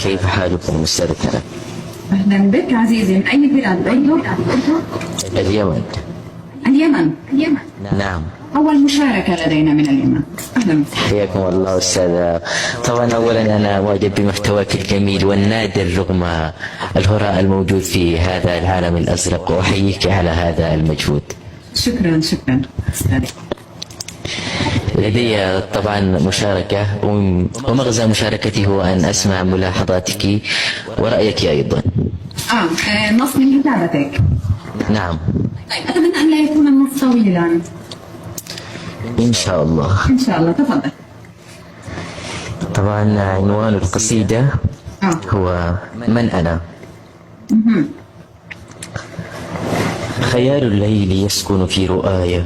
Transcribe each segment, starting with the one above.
كيف حالكم أستاذ كرم؟ أهلا بك عزيزي، من أي بلاد أنت؟ اليمن. اليمن. نعم. أول مشاركة لدينا من اليمن. أهلا بك. حياكم الله أستاذ. طبعا أولا أنا معجب بمحتواك الجميل والنادر رغم الهراء الموجود في هذا العالم الأزرق، وأحييك على هذا المجهود. شكرا أستاذي. لدي طبعا مشاركة، ومغزى مشاركتي هو أن أسمع ملاحظاتك ورأيك أيضا. نص من كتابتك. نعم. طيب أتمنى أن لا يكون النص طويلا. إن شاء الله. إن شاء الله، تفضل. طبعا عنوان القصيدة هو من أنا. خيال الليل يسكن في رؤايا،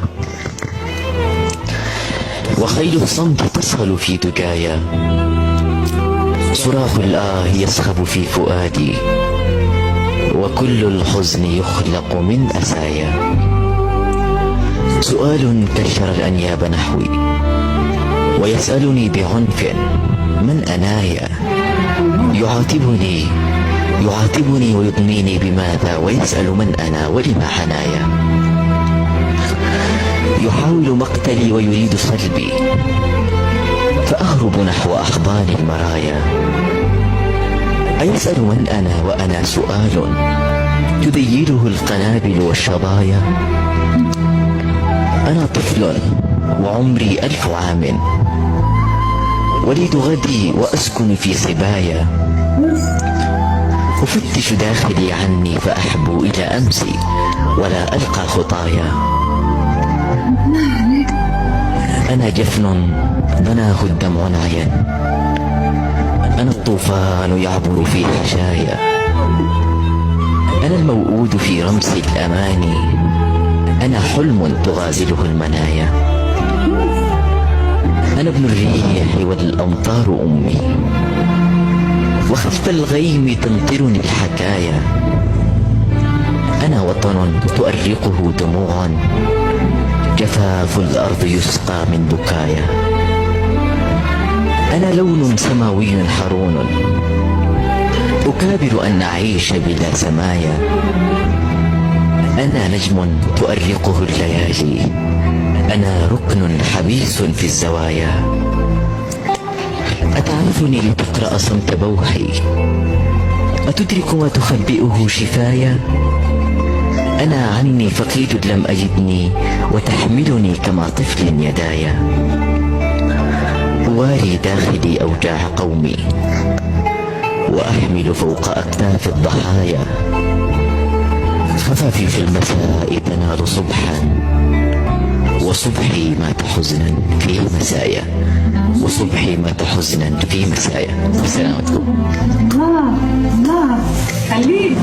وخيل الصمت تصهل في دجايا، صراخ الآه يصخب في فؤادي، وكل الحزن يخلق من أسايا. سؤال كشر الأنياب نحوي، ويسألني بعنف من أنايا. يعاتبني ويضنيني بماذا، ويسأل من أنا ولما حنايا. يحاول مقتلي ويريد صلبي، فأهرب نحو أحضان المرايا. أيسأل من أنا وأنا سؤال تذيله القنابل والشظايا. أنا طفل وعمري 1000 عام، وليد غدي وأسكن في صبايا. أفتش داخلي عني فأحبو إلى أمسي، ولا ألقى خطايا. أنا جفن بناه الدمع نعيا، أنا الطوفان يعبر في حشايا. أنا الموؤود في رمس الأماني، أنا حلم تغازله المنايا. أنا ابن الريح والأمطار أمي، وخلف الغيم تمطرني الحكايا. أنا وطن تؤرقه دموع، جفاف الأرض يسقى من بكايا. أنا لون سماوي حرون، أكابر أن أعيش بلا سمايا. أنا نجم تؤرقه الليالي، أنا ركن حبيس في الزوايا. أتعرفني لتقرأ صمت بوحي، أتدرك ما تخبئه شفايا. أنا عني فقيد لم أجدني، وتحملني كما طفل يدايا. أواري داخلي أوجاع قومي، وأحمل فوق أكتاف الضحايا. خفافي في المساء تنال صبحا، وصبحي مات حزنا في مسايا. وصبحي مات حزنا في مسايا. بسلامتكم. الله خليك.